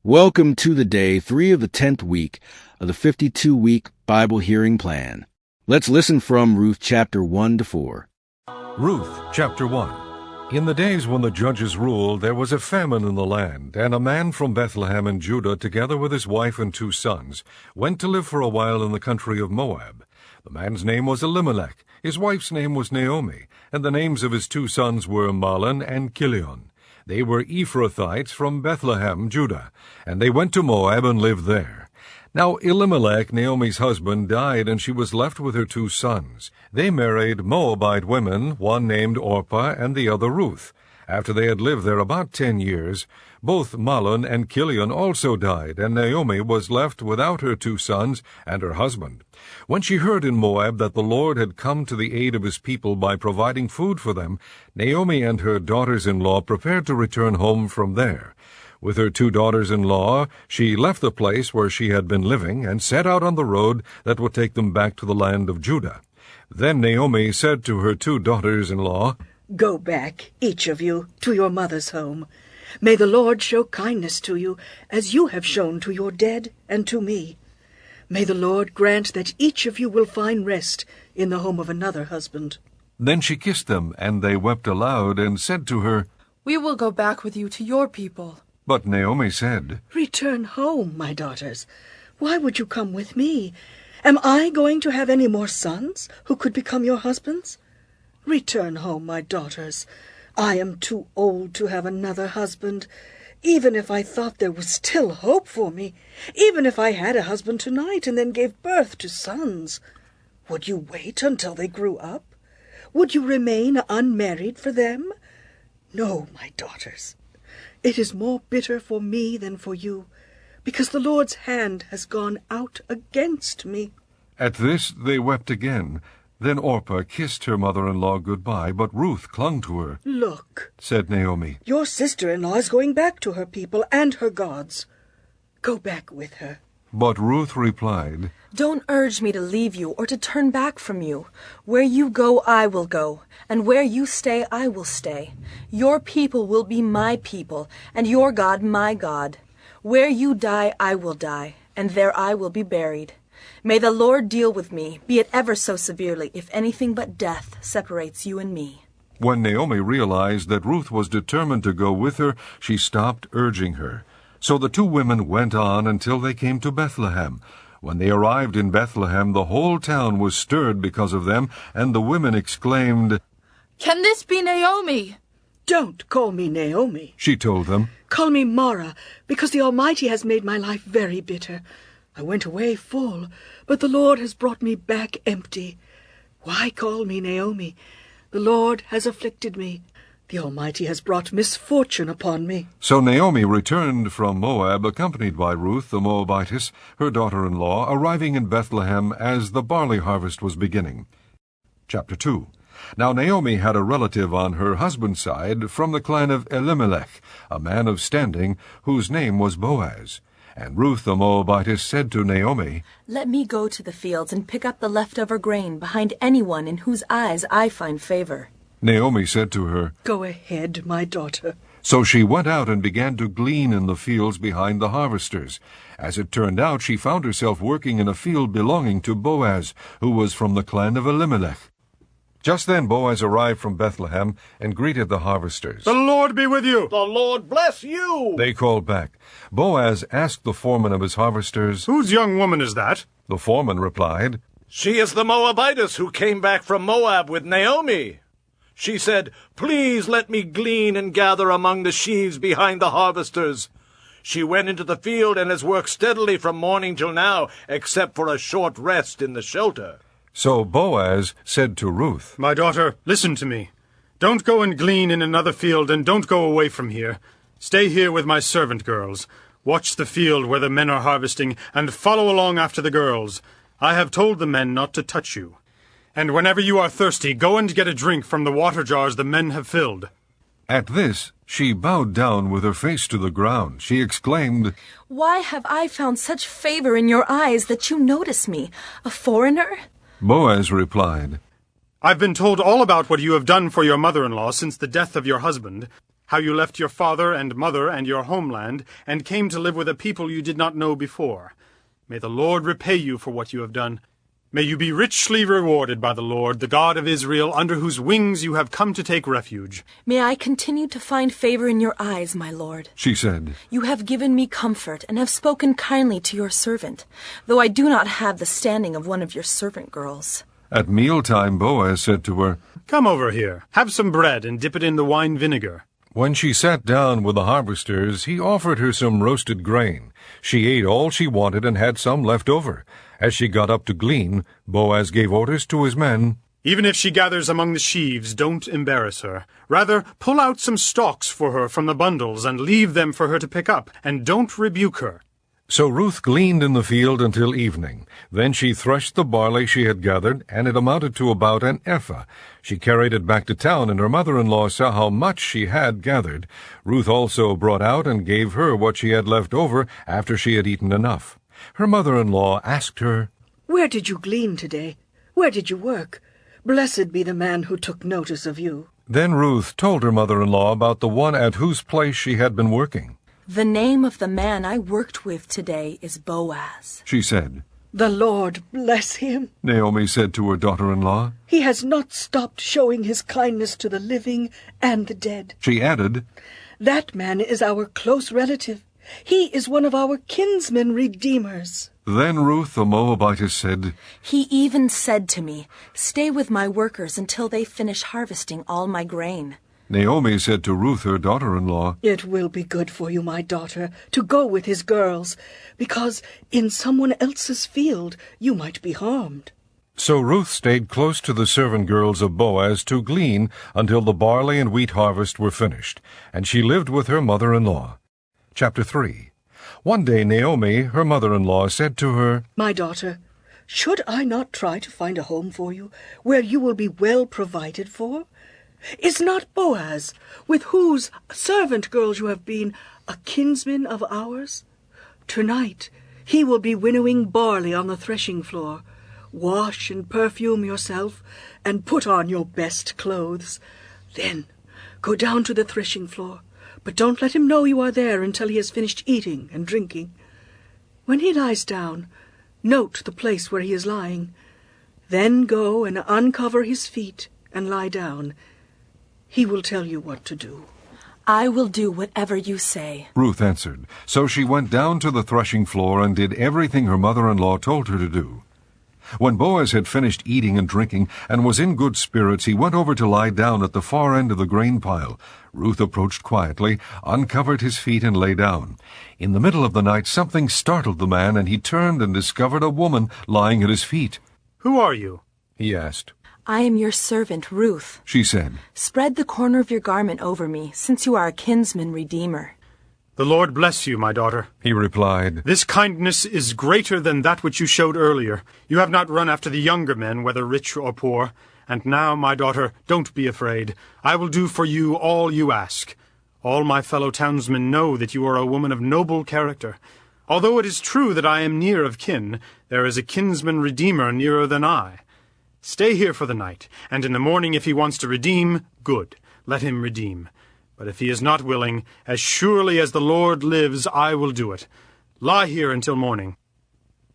Welcome to the day 3 of the 10th week of the 52-week Bible hearing plan. Let's listen from Ruth chapter 1 to 4. Ruth chapter 1. In the days when the judges ruled, there was a famine in the land, and a man from Bethlehem in Judah, together with his wife and 2 sons, went to live for a while in the country of Moab. The man's name was Elimelech, his wife's name was Naomi, and the names of his 2 sons were Mahlon and Chilion. They were Ephrathites from Bethlehem, Judah, and they went to Moab and lived there. Now Elimelech, Naomi's husband, died, and she was left with her 2 sons. They married Moabite women, one named Orpah and the other Ruth. After they had lived there about 10 years, both Mahlon and Chilion also died, and Naomi was left without her 2 sons and her husband. When she heard in Moab that the Lord had come to the aid of his people by providing food for them, Naomi and her daughters-in-law prepared to return home from there. With her 2 daughters-in-law, she left the place where she had been living and set out on the road that would take them back to the land of Judah. Then Naomi said to her 2 daughters-in-law, "Go back, each of you, to your mother's home. May the Lord show kindness to you, as you have shown to your dead and to me. May the Lord grant that each of you will find rest in the home of another husband." Then she kissed them, and they wept aloud, and said to her, "We will go back with you to your people." But Naomi said, "Return home, my daughters. Why would you come with me? Am I going to have any more sons who could become your husbands? Return home, my daughters. I am too old to have another husband. Even if I thought there was still hope for me, even if I had a husband tonight and then gave birth to sons, would you wait until they grew up? Would you remain unmarried for them? No, my daughters. It is more bitter for me than for you, because the Lord's hand has gone out against me." At this they wept again. Then Orpah kissed her mother-in-law good-bye, but Ruth clung to her. "Look," said Naomi, "your sister-in-law is going back to her people and her gods. Go back with her." But Ruth replied, "Don't urge me to leave you or to turn back from you. Where you go, I will go, and where you stay, I will stay. Your people will be my people, and your God my God. Where you die, I will die, and there I will be buried. May the Lord deal with me, be it ever so severely, if anything but death separates you and me." When Naomi realized that Ruth was determined to go with her, she stopped urging her. So the 2 women went on until they came to Bethlehem. When they arrived in Bethlehem, the whole town was stirred because of them, and the women exclaimed, "Can this be Naomi?" "Don't call me Naomi," she told them. "Call me Mara, because the Almighty has made my life very bitter. I went away full, but the Lord has brought me back empty. Why call me Naomi? The Lord has afflicted me. The Almighty has brought misfortune upon me." So Naomi returned from Moab, accompanied by Ruth the Moabitess, her daughter-in-law, arriving in Bethlehem as the barley harvest was beginning. Chapter 2. Now Naomi had a relative on her husband's side from the clan of Elimelech, a man of standing, whose name was Boaz. And Ruth the Moabitess said to Naomi, "Let me go to the fields and pick up the leftover grain behind anyone in whose eyes I find favor." Naomi said to her, "Go ahead, my daughter." So she went out and began to glean in the fields behind the harvesters. As it turned out, she found herself working in a field belonging to Boaz, who was from the clan of Elimelech. Just then Boaz arrived from Bethlehem and greeted the harvesters. "The Lord be with you!" "The Lord bless you!" They called back. Boaz asked the foreman of his harvesters, "Whose young woman is that?" The foreman replied, "She is the Moabitess who came back from Moab with Naomi. She said, 'Please let me glean and gather among the sheaves behind the harvesters.' She went into the field and has worked steadily from morning till now, except for a short rest in the shelter." So Boaz said to Ruth, "My daughter, listen to me. Don't go and glean in another field, and don't go away from here. Stay here with my servant girls. Watch the field where the men are harvesting, and follow along after the girls. I have told the men not to touch you. And whenever you are thirsty, go and get a drink from the water jars the men have filled." At this she bowed down with her face to the ground. She exclaimed, "Why have I found such favor in your eyes that you notice me, a foreigner?" Boaz replied, "I've been told all about what you have done for your mother-in-law since the death of your husband, how you left your father and mother and your homeland, and came to live with a people you did not know before. May the Lord repay you for what you have done. May you be richly rewarded by the Lord, the God of Israel, under whose wings you have come to take refuge. May I continue to find favor in your eyes, my lord. She said, You have given me comfort and have spoken kindly to your servant, though I do not have the standing of one of your servant girls. At mealtime Boaz said to her, Come over here, have some bread and dip it in the wine vinegar. When she sat down with the harvesters, he offered her some roasted grain. She ate all she wanted and had some left over. As she got up to glean, Boaz gave orders to his men, Even if she gathers among the sheaves, don't embarrass her. Rather, pull out some stalks for her from the bundles and leave them for her to pick up, and don't rebuke her. So Ruth gleaned in the field until evening. Then she threshed the barley she had gathered, and it amounted to about an ephah. She carried it back to town, and her mother-in-law saw how much she had gathered. Ruth also brought out and gave her what she had left over after she had eaten enough. Her mother-in-law asked her, Where did you glean today? Where did you work? Blessed be the man who took notice of you. Then Ruth told her mother-in-law about the one at whose place she had been working. The name of the man I worked with today is Boaz. She said, The Lord bless him. Naomi said to her daughter-in-law. He has not stopped showing his kindness to the living and the dead. She added, That man is our close relative. He is one of our kinsmen redeemers. Then Ruth the Moabitess said, He even said to me, Stay with my workers until they finish harvesting all my grain. Naomi said to Ruth her daughter-in-law, It will be good for you, my daughter, to go with his girls, because in someone else's field you might be harmed. So Ruth stayed close to the servant girls of Boaz to glean until the barley and wheat harvest were finished, and she lived with her mother-in-law. Chapter 3. One day Naomi, her mother-in-law, said to her, My daughter, should I not try to find a home for you, where you will be well provided for? Is not Boaz, with whose servant girls you have been, a kinsman of ours? Tonight he will be winnowing barley on the threshing floor. Wash and perfume yourself, and put on your best clothes. Then go down to the threshing floor, but don't let him know you are there until he has finished eating and drinking. When he lies down, note the place where he is lying. Then go and uncover his feet and lie down. He will tell you what to do. I will do whatever you say. Ruth answered. So she went down to the threshing floor and did everything her mother-in-law told her to do. When Boaz had finished eating and drinking and was in good spirits, he went over to lie down at the far end of the grain pile. Ruth approached quietly, uncovered his feet, and lay down. In the middle of the night something startled the man, and he turned and discovered a woman lying at his feet. Who are you? He asked. I am your servant, Ruth. She said. Spread the corner of your garment over me, since you are a kinsman redeemer. The Lord bless you, my daughter. He replied. This kindness is greater than that which you showed earlier. You have not run after the younger men, whether rich or poor. And now, my daughter, don't be afraid. I will do for you all you ask. All my fellow townsmen know that you are a woman of noble character. Although it is true that I am near of kin, there is a kinsman redeemer nearer than I. Stay here for the night, and in the morning if he wants to redeem, good, let him redeem. But if he is not willing, as surely as the Lord lives, I will do it. Lie here until morning.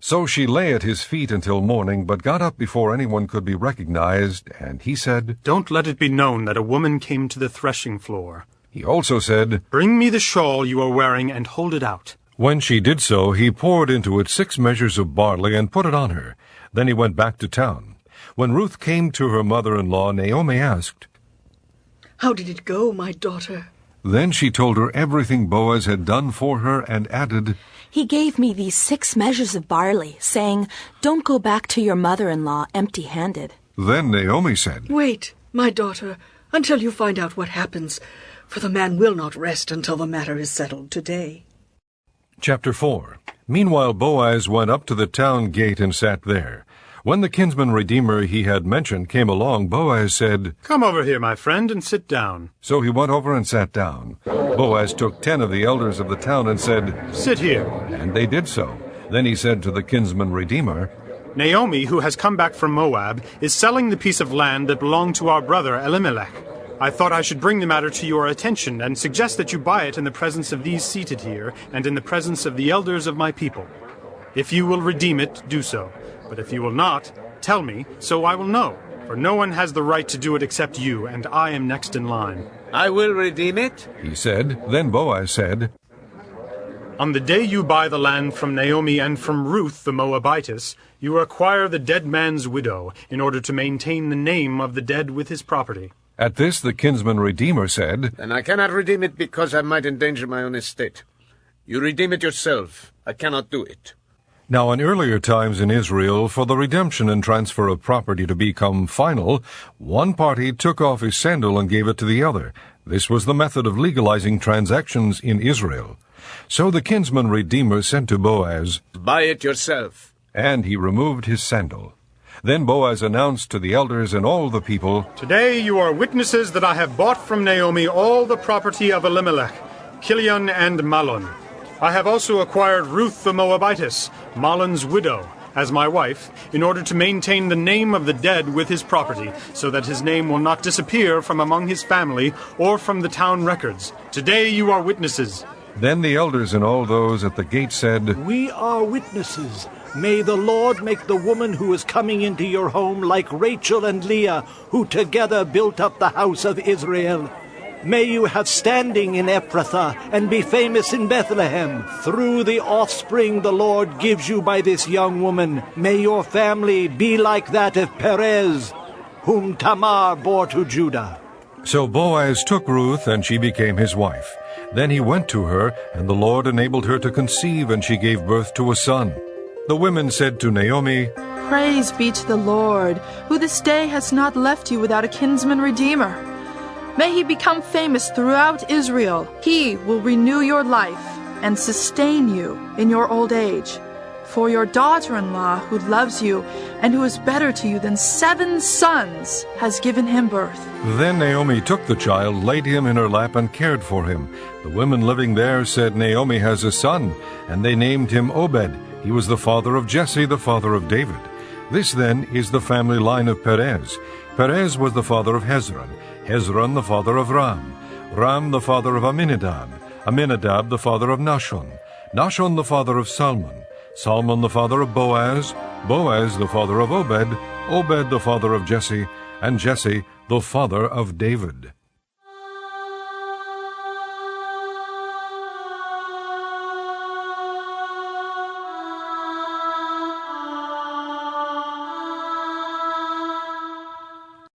So she lay at his feet until morning, but got up before anyone could be recognized, and he said, Don't let it be known that a woman came to the threshing floor. He also said, Bring me the shawl you are wearing and hold it out. When she did so, he poured into it 6 measures of barley and put it on her. Then he went back to town. When Ruth came to her mother-in-law, Naomi asked, How did it go, my daughter? Then she told her everything Boaz had done for her and added, He gave me these 6 measures of barley, saying, Don't go back to your mother-in-law empty-handed. Then Naomi said, Wait, my daughter, until you find out what happens, for the man will not rest until the matter is settled today. Chapter 4. Meanwhile Boaz went up to the town gate and sat there. When the kinsman redeemer he had mentioned came along, Boaz said, Come over here, my friend, and sit down. So he went over and sat down. Boaz took 10 of the elders of the town and said, Sit here. And they did so. Then he said to the kinsman redeemer, Naomi, who has come back from Moab, is selling the piece of land that belonged to our brother Elimelech. I thought I should bring the matter to your attention and suggest that you buy it in the presence of these seated here and in the presence of the elders of my people. If you will redeem it, do so. But if you will not, tell me, so I will know. For no one has the right to do it except you, and I am next in line. I will redeem it, he said. Then Boaz said, On the day you buy the land from Naomi and from Ruth the Moabitess, you acquire the dead man's widow, in order to maintain the name of the dead with his property. At this the kinsman redeemer said, and I cannot redeem it because I might endanger my own estate. You redeem it yourself. I cannot do it. Now in earlier times in Israel, for the redemption and transfer of property to become final, one party took off his sandal and gave it to the other. This was the method of legalizing transactions in Israel. So the kinsman redeemer said to Boaz, Buy it yourself. And he removed his sandal. Then Boaz announced to the elders and all the people, Today you are witnesses that I have bought from Naomi all the property of Elimelech, Kilion and Mahlon. I have also acquired Ruth the Moabitess, Mahlon's widow, as my wife, in order to maintain the name of the dead with his property, so that his name will not disappear from among his family or from the town records. Today you are witnesses. Then the elders and all those at the gate said, We are witnesses. May the Lord make the woman who is coming into your home like Rachel and Leah, who together built up the house of Israel. May you have standing in Ephrathah and be famous in Bethlehem. Through the offspring the Lord gives you by this young woman, may your family be like that of Perez, whom Tamar bore to Judah. So Boaz took Ruth, and she became his wife. Then he went to her, and the Lord enabled her to conceive, and she gave birth to a son. The women said to Naomi, Praise be to the Lord, who this day has not left you without a kinsman redeemer. May he become famous throughout Israel. He will renew your life and sustain you in your old age. For your daughter-in-law, who loves you and who is better to you than 7 sons, has given him birth. Then Naomi took the child, laid him in her lap, and cared for him. The women living there said, Naomi has a son, and they named him Obed. He was the father of Jesse, the father of David. This then is the family line of Perez. Perez was the father of Hezron, Hezron the father of Ram, Ram the father of Amminadab, Amminadab the father of Nahshon, Nahshon the father of Salmon, Salmon the father of Boaz, Boaz the father of Obed, Obed the father of Jesse, and Jesse the father of David.